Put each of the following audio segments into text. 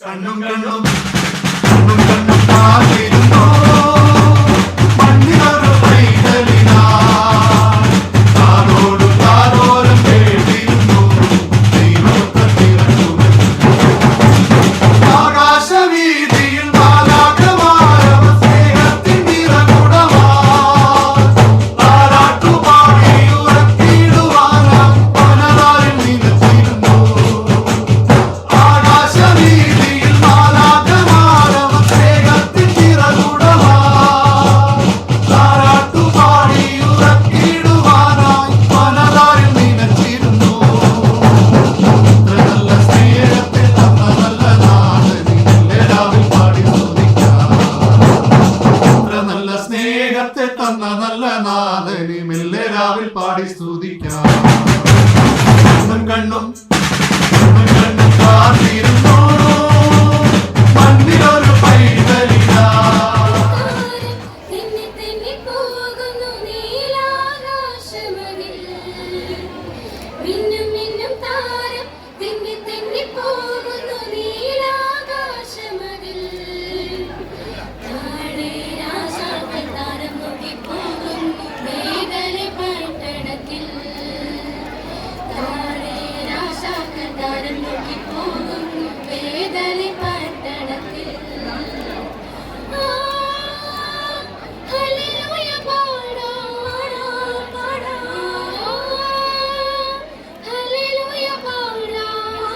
കണ്ണും കണ്ണും കണ്ണും കണ്ണും കാത്തിരുന്നോ മണ്ണിലൊരു പൈതലിനാ താനോടും താനോരം കേട്ടിരുന്നു ദൈവത്തെ ആകാശവീതിയിൽ മാലാഖമാരവ സ്നേഹത്തിൻ നിറകുടമാ താരാട്ടുപാടി ഉറക്കിടുവാനായി പലതാരിൽ നിലച്ചിരുന്നു ആകാശവീതിയിൽ മാലാഖമാരവ സ്നേഹത്തിൻ നിറകുടമാ താരാട്ടുപാടി ഉറക്കിടുവാനായി പലതാരിൽ നിലച്ചിരുന്നു നല്ല സ്നേഹത്തെ തന്ന നല്ല നാഥനിൽ പാടി സ്തുതിക്കാം നല്ല സ്നേഹത്തെ തന്ന നല്ല നാഥനി മെല്ലെ രാവിൽ പാടി സ്തുതിക്കാം കണ്ണും കണ്ണും കണ്ണും കാത്തിരുന്നോ മണ്ണിലൊരു പൈതലിനാ തിന്നി തിന്നി പോകുന്നു നീലാകാശമതിൽ മിന്നും മിന്നും താരം തിന്നി തിന്നി പോകുന്നു നീലാകാശമതിൽ താഴെ രാജാക്കൾ താരം നോക്കി പോകുന്നു വേദന പട്ടണത്തിൽ താഴെ രാജാക്കൾ താരം നോക്കി പോകുന്നു വേദന പട്ടണത്തിൽ ഹല്ലേലൂയ പാടാം ഹല്ലേലൂയ പാടാം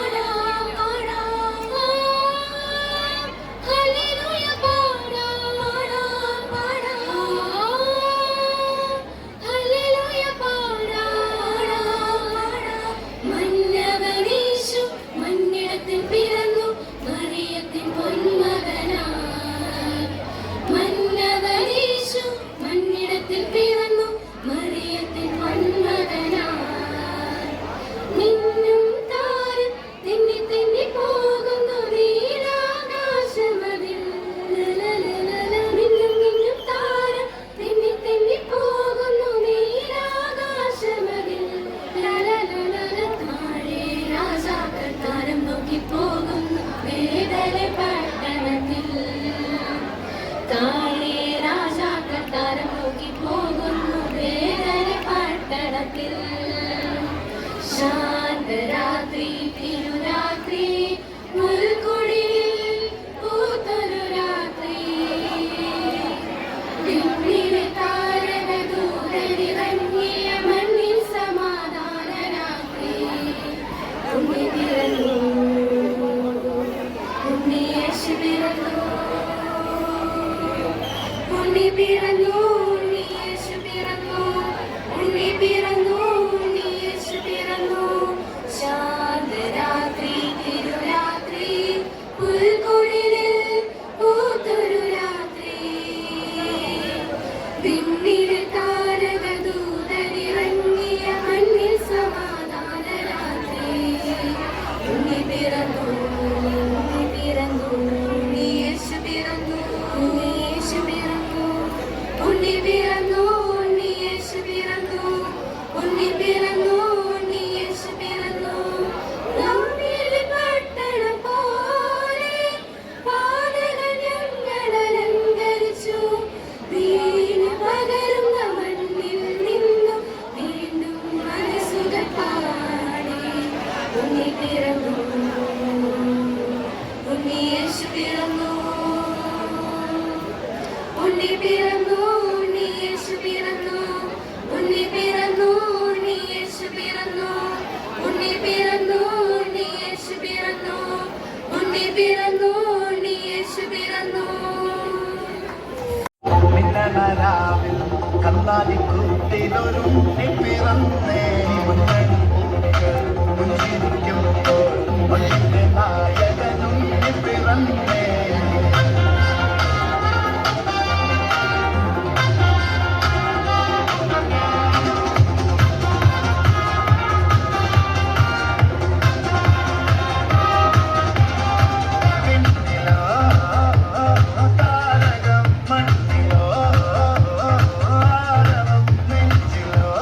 ഹല്ലേലൂയ ഹല്ലേലൂയ മന്നവനീശു മണ്ണിടത്തിൽ പിറന്നു മറിയത്തിൻ പൊന്മകനായി മന്നവനീശു മണ്ണിടത്തിൽ പിറന്നു മറിയത്തിൻ പൊന്മകനായി മിന്നും താരം തിന്നി തിന്നി പോകുന്നു നീലാകാശമതിൽ മിന്നും മിന്നും താരം തിന്നി തിന്നി പോകുന്നു നീലാകാശമതിൽ താഴെ രാജാക്കൾ താരം നോക്കി പോകുന്നു വേദന പട്ടണത്തിൽ താഴെ രാജാക്കൾ താരം നോക്കി പോകുന്നു വേദന പട്ടണത്തിൽ ശാന്തരാത്രി തിരുരാത്രി മുൾക്കുടിലിൽ പൂത്തൊരു രാത്രി പിന്നിലെ താരക ദൂതനിറങ്ങിയ മണ്ണിൽ സമാധാന രാത്രി ഉണ്ണി പിറന്നു ഉണ്ണി യേശു പിറന്നു ഉണ്ണി പിറന്നു ഉണ്ണി യേശു പിറന്നു ഉണ്ണി പിറന്നു ഉണ്ണി യേശു പിറന്നു ശാന്തരാത്രി തിരുരാത്രി പുൽക്കുടിലിൽ പൂത്തൊരു രാത്രി പിന്നിലെ താരക ദൂതനിറങ്ങിയ മണ്ണിൽ സമാധാന രാത്രി ഉണ്ണി പിറന്നു ഉണ്ണി പിറന്നു ഉണ്ണി യേശു പിറന്നു ഉണ്ണി യേശു പിറന്നു ഉണ്ണി പിറന്നു ഉണ്ണി യേശു പിറന്നു ഉണ്ണി പിറന്നു ഉണ്ണി യേശു പിറന്നു നമ്മിലെ പട്ടണം പോലെ പാതകൾ ഞങ്ങൾ അലങ്കരിച്ചു വീണ് പകരുന്ന മണ്ണിൽ നിന്നും വീണ്ടും മനസ്സുകൾ പാടി ഉണ്ണി പിറന്നു ഉണ്ണി യേശു പിറന്നു ഉണ്ണി പിറന്നു ഉണ്ണി യേശു പിറന്നു ഉണ്ണി പിറന്നു ഉണ്ണി യേശു പിറന്നു ഉണ്ണി പിറന്നു ഉണ്ണി യേശു പിറന്നു ഉണ്ണി പിറന്നു ഉണ്ണി യേശു പിറന്നു മിന്നലരാവിൽ കണ്ണാടിക്കൂട്ടിലൊരുണ്ണി പിറന്നേ പുഞ്ചിരിക്കുമ്പോൾ മണ്ണിന്റെ നായകനുണ്ണി പിറന്നേ താരകം മണ്ണിലോ ആരവം നെഞ്ചിലോ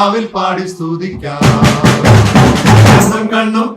രാവിൽ പാടി സ്തുതിക്കാം കണ്ണും